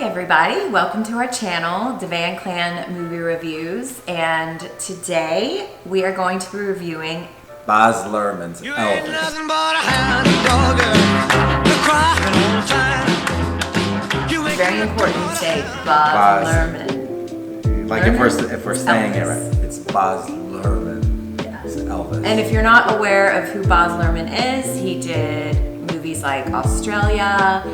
everybody, welcome to our channel, Devan Clan Movie Reviews, and today we are going to be reviewing Baz Luhrmann's Elvis. It's very important to say Baz Luhrmann. Like if we're saying Elvis. It right, it's Baz Luhrmann. Yeah. It's Elvis. And if you're not aware of who Baz Luhrmann is, he did movies like Australia,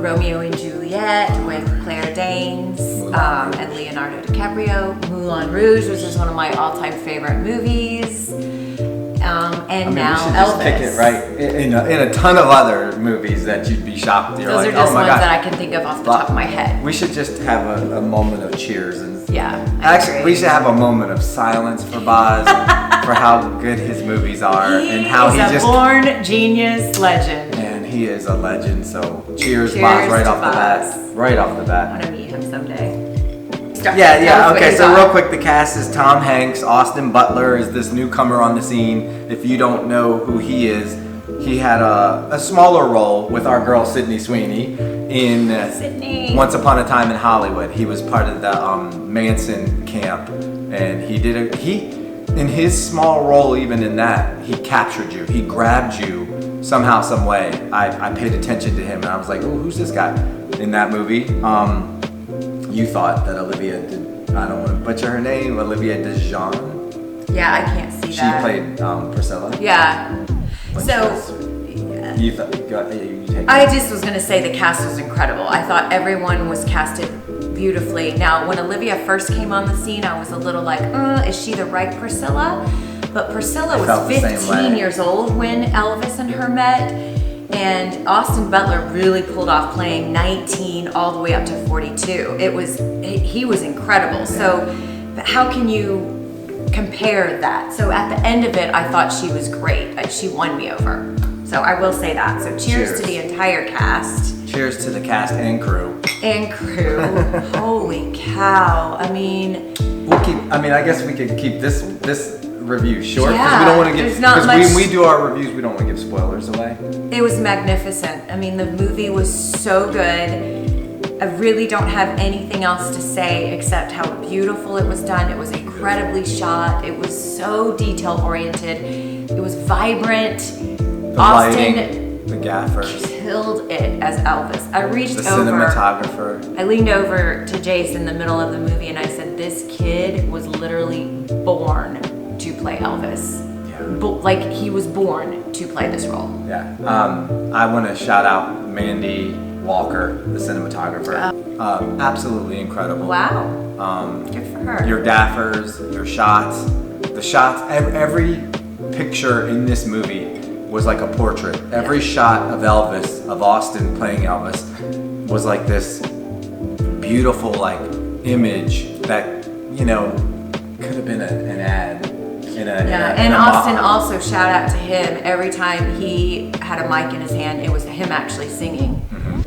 Romeo and Juliet with Claire Danes and Leonardo DiCaprio, Moulin Rouge, which is one of my all-time favorite movies, and now we should Elvis. Just pick it right in a ton of other movies that you'd be shocked. Those are just ones that I can think of off the top of my head. We should just have a moment of cheers and actually we should have a moment of silence for Baz for how good his movies are and how he is a born genius legend. He is a legend, so cheers Baz, right off the bat. Right off the bat. I want to meet him someday. Okay, so real quick, the cast is Tom Hanks. Austin Butler is this newcomer on the scene. If you don't know who he is, he had a smaller role with our girl Sydney Sweeney in Once Upon a Time in Hollywood. He was part of the Manson camp, and in his small role, even in that, he captured you. He grabbed you somehow, some way. I paid attention to him, and I was like, "Oh, who's this guy?" In that movie, you thought that I don't want to butcher her name, Olivia DeJean. Yeah, I can't see she that. She played Priscilla. Yeah. You take I just was gonna say the cast was incredible. I thought everyone was casted beautifully. Now, when Olivia first came on the scene, I was a little like, is she the right Priscilla? But Priscilla was 15 years old when Elvis and her met, and Austin Butler really pulled off playing 19 all the way up to 42. He was incredible. So how can you compare that? So at the end of it, I thought she was great. She won me over. So I will say that. So cheers to the entire cast. Cheers to the cast and crew. Holy cow. I guess we could keep this review short because we don't want to give, because when we do our reviews, we don't want to give spoilers away. It was magnificent. I mean, the movie was so good. I really don't have anything else to say except how beautiful it was done. It was incredibly shot. It was so detail oriented. It was vibrant. The Austin lighting, the gaffers killed it as Elvis. I reached the over. Cinematographer. I leaned over to Jace in the middle of the movie and I said, "This kid was literally born to play Elvis." Like he was born to play this role. Yeah. I want to shout out Mandy Walker, the cinematographer. Absolutely incredible. Wow. Good for her. Your gaffers, your shots, the shots. Every picture in this movie was like a portrait. Every shot of Elvis, of Austin playing Elvis, was like this beautiful image that could have been an ad. And Austin also, shout out to him, every time he had a mic in his hand, it was him actually singing.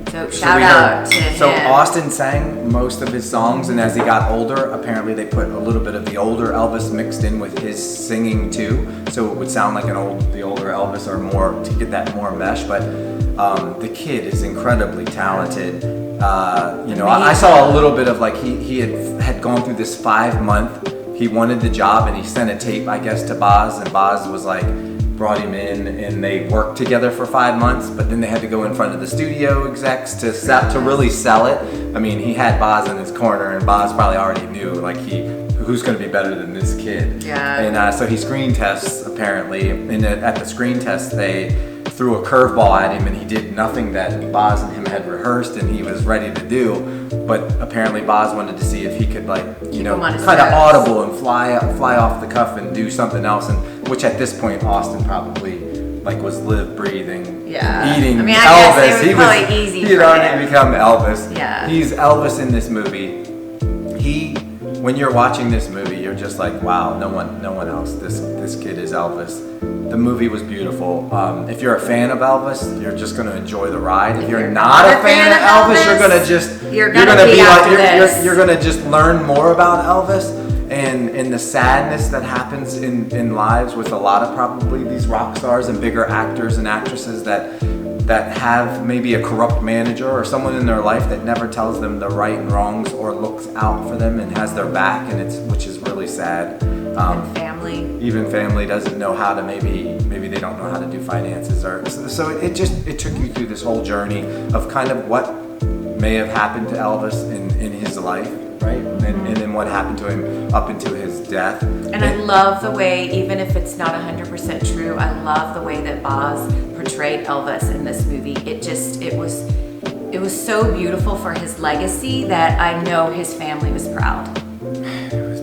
So shout out to him. So Austin sang most of his songs, and as he got older, apparently they put a little bit of the older Elvis mixed in with his singing too, so it would sound like the older Elvis, or more, to get that more mesh. But the kid is incredibly talented. I saw a little bit of he had gone through this 5-month. He wanted the job and he sent a tape, I guess, to Baz, and Baz was brought him in, and they worked together for 5 months, but then they had to go in front of the studio execs to really sell it. I mean, he had Baz in his corner, and Baz probably already knew who's going to be better than this kid. Yeah. And so he screen tests, apparently, and at the screen test they threw a curveball at him, and he did nothing that Baz and him had rehearsed and he was ready to do. But apparently Baz wanted to see if he could kind of audible and fly off the cuff and do something else, and which at this point Austin probably was live, breathing, eating I Elvis. Guess it was probably easy he'd already become Elvis. Yeah. He's Elvis in this movie. When you're watching this movie, you're just like, wow, no one else. This kid is Elvis. The movie was beautiful. If you're a fan of Elvis, you're just going to enjoy the ride. If you're not a fan of Elvis, you're going to just learn more about Elvis and the sadness that happens in lives with a lot of probably these rock stars and bigger actors and actresses that that have maybe a corrupt manager or someone in their life that never tells them the right and wrongs or looks out for them and has their back, and which is really sad. Even family doesn't know how to maybe they don't know how to do finances, or so it took you through this whole journey of kind of what may have happened to Elvis in his life, right? And then what happened to him up into his death. And I love the way, even if it's not 100% true, I love the way that Boz portrayed Elvis in this movie. It was so beautiful for his legacy that I know his family was proud. It was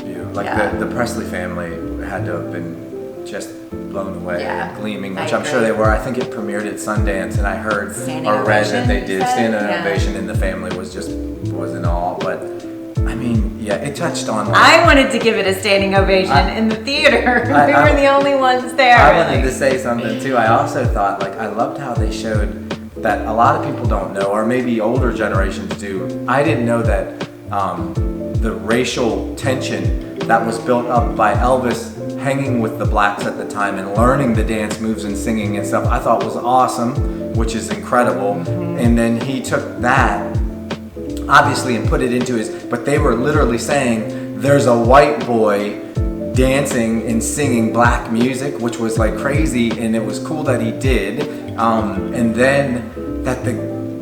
beautiful. Like the Presley family had to have been just blown away and gleaming, which I'm sure they were. I think it premiered at Sundance, and I heard or read that they did stand an ovation, and the family was in awe. But I mean, it touched on. I wanted to give it a standing ovation in the theater. We were the only ones there. I wanted to say something too. I also thought, I loved how they showed that a lot of people don't know, or maybe older generations do. I didn't know that the racial tension that was built up by Elvis hanging with the blacks at the time and learning the dance moves and singing and stuff, I thought was awesome, which is incredible. And then he took that, obviously, and put it into but they were literally saying, there's a white boy dancing and singing black music, which was like crazy, and it was cool that he did. And then that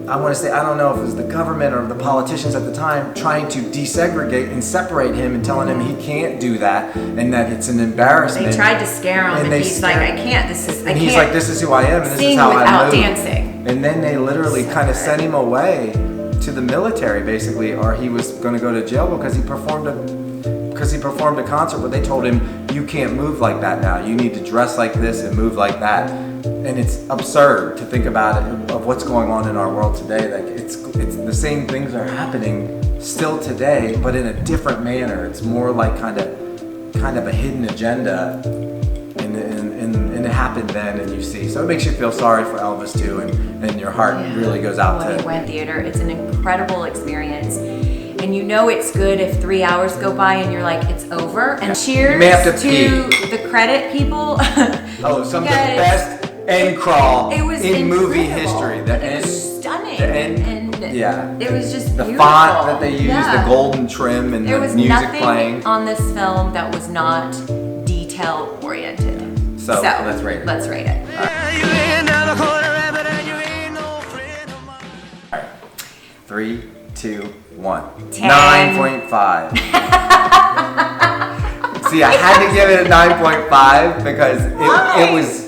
I want to say, I don't know if it was the government or the politicians at the time trying to desegregate and separate him and telling him he can't do that and that it's an embarrassment. They tried to scare him, and he's like, I can't. He's like, this is who I am, and this is how I move. Without dancing. And then they literally kind of sent him away to the military, basically, or he was going to go to jail because he performed a concert where they told him, you can't move like that now. You need to dress like this and move like that. And it's absurd to think about it, of what's going on in our world today. Like it's the same things are happening still today, but in a different manner. It's more like kind of a hidden agenda, and it happened then, and you see. So it makes you feel sorry for Elvis too, and your heart really goes out to. When he went theater, it's an incredible experience. And you know it's good if 3 hours go by and you're like, it's over. And cheers to the credit people. Some of the best end crawl in movie history. It was stunning. It was just the beautiful. Font that they used, the golden trim, and the music playing. On this film that was not detail oriented. So let's rate it. Let's rate it. All right. 3, 2, 1. 9.5. See, I had to give it a 9.5 because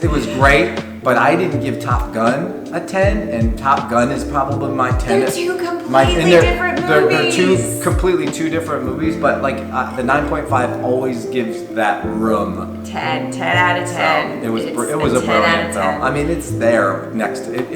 it was great, but I didn't give Top Gun a 10, and Top Gun is probably my 10. They're two completely different movies. They're completely two different movies, but the 9.5 always gives that room. 10 out of 10. So it was a brilliant film. I mean, it's there next to it.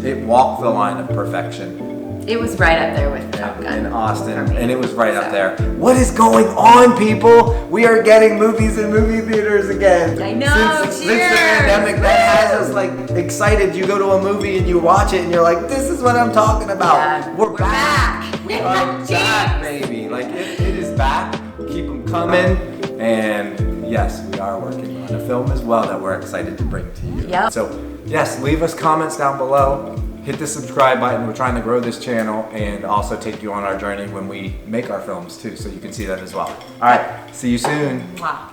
It walked the line of perfection. It was right up there with Top Gun. In Austin, and it was right up there. What is going on, people? We are getting movies in movie theaters again. I know, Since the pandemic, that has us excited. You go to a movie and you watch it and you're like, this is what I'm talking about. Yeah, we're back. We are back, baby. It is back. Keep them coming. And yes, we are working on a film as well that we're excited to bring to you. Yep. So yes, leave us comments down below. Hit the subscribe button. We're trying to grow this channel and also take you on our journey when we make our films too, so you can see that as well. All right, see you soon. Wow.